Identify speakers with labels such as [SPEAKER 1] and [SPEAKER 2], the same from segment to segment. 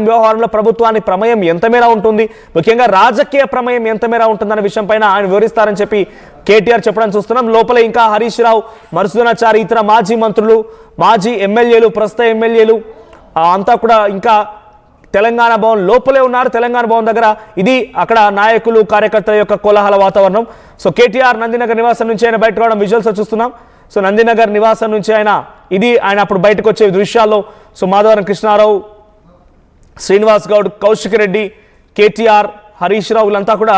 [SPEAKER 1] వ్యవహారంలో ప్రభుత్వానికి ప్రమేయం ఎంత మేర ఉంటుంది, ముఖ్యంగా రాజకీయ ప్రమేయం ఎంత మేర ఉంటుందన్న విషయంపైన ఆయన వివరిస్తారని చెప్పి కేటీఆర్ చెప్పడం చూస్తున్నాం. లోపల ఇంకా హరీష్ రావు, మరుసుదనాచారి, ఇతర మాజీ మంత్రులు, మాజీ ఎమ్మెల్యేలు, ప్రస్తుత ఎమ్మెల్యేలు అంతా కూడా ఇంకా తెలంగాణ భవన్ లోపలే ఉన్నారు. తెలంగాణ భవన్ దగ్గర ఇది అక్కడ నాయకులు కార్యకర్తల యొక్క కోలాహల వాతావరణం. సో కేటీఆర్ నందినగర్ నివాసం నుంచి ఆయన బయటకు రావడం విజువల్స్ చూస్తున్నాం. సో నందినగర్ నివాసం నుంచి ఆయన అప్పుడు బయటకు వచ్చే దృశ్యాల్లో సో మాధవరం కృష్ణారావు, శ్రీనివాస్ గౌడ్, కౌశిక్ రెడ్డి, కేటీఆర్, హరీష్ రావు వీళ్ళంతా కూడా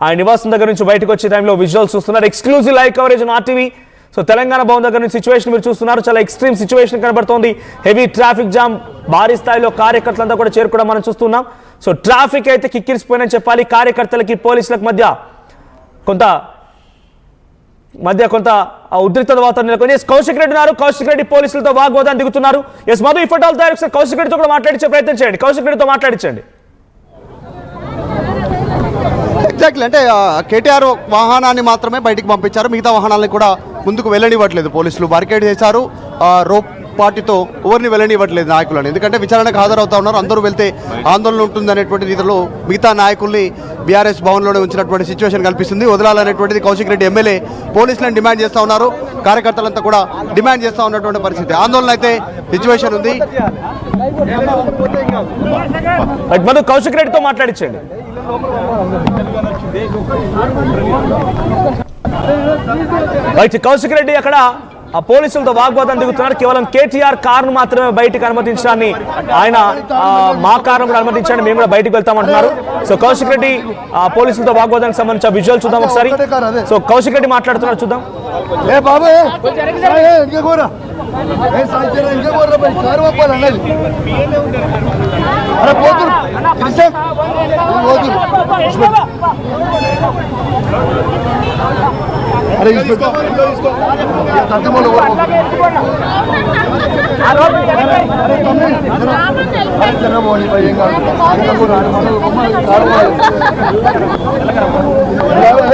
[SPEAKER 1] ఆయన నివాసం దగ్గర నుంచి బయటకు వచ్చే టైంలో విజువల్స్ చూస్తున్నారు. Exclusive live coverage on RTV. So Telangana Bhavan దగ్గర నుంచి సిచ్యువేషన్ మీరు చూస్తున్నారు. చాలా ఎక్స్ట్రీమ్ సిచ్యువేషన్ కనబడుతోంది. హెవీ ట్రాఫిక్ జామ్, భారీ స్థాయిలో కార్యకర్తలంతా కూడా చేరుకోవడం మనం చూస్తున్నాం. సో ట్రాఫిక్ అయితే కిక్కిరిసిపోయిందని చెప్పాలి. కార్యకర్తలకి పోలీసులకు మధ్య కొంత ఉద్రిక్తత వాతావరణం నెలకొని కౌశిక్ రెడ్డి ఉన్నారు. కౌశిక్ రెడ్డి పోలీసులతో వాగ్వాదాన్ని దిగుతున్నారు. S Madhu, if at all the Kaushik రెడ్డితో కూడా మాట్లాడించే ప్రయత్నం చేయండి. కౌశిక్ రెడ్డితో మాట్లాడించండి.
[SPEAKER 2] ఎగ్జాక్ట్లీ, అంటే కేటీఆర్ వాహనాన్ని మాత్రమే బయటికి పంపించారు, మిగతా వాహనాలను కూడా ముందుకు వెళ్ళనివ్వట్లేదు. పోలీసులు బారికేడ్ చేశారు, రోప్ పార్టీతో ఎవరిని వెళ్ళనివ్వట్లేదు నాయకులను. ఎందుకంటే విచారణకు హాజరవుతా ఉన్నారు, అందరూ వెళ్తే ఆందోళన ఉంటుంది అనేటువంటి రీతిలో మిగతా నాయకుల్ని బీఆర్ఎస్ భవన్లోనే ఉంచినటువంటి సిచ్యువేషన్ కనిపిస్తుంది. వదలాలనేటువంటిది కౌశిక్ రెడ్డి ఎమ్మెల్యే పోలీసులను డిమాండ్ చేస్తూ ఉన్నారు. కార్యకర్తలంతా కూడా డిమాండ్ చేస్తూ ఉన్నటువంటి పరిస్థితి. ఆందోళన అయితే సిచ్యువేషన్ ఉంది.
[SPEAKER 1] మనం కౌశిక్ రెడ్డితో మాట్లాడించండి. కౌశిక్ రెడ్డి అక్కడ ఆ పోలీసులతో వాగ్వాదం దిగుతున్నారు. కేవలం కేటీఆర్ కారును మాత్రమే బయటకు అనుమతించడాన్ని ఆయన మా కారును కూడా అనుమతించండి, మేము కూడా బయటకు వెళ్తామంటున్నారు. సో కౌశిక్ రెడ్డి ఆ పోలీసులతో వాగ్వాదానికి సంబంధించిన విజువల్ చూద్దాం ఒకసారి. సో కౌశిక్ రెడ్డి మాట్లాడుతున్నారు, చూద్దాం.
[SPEAKER 2] अरे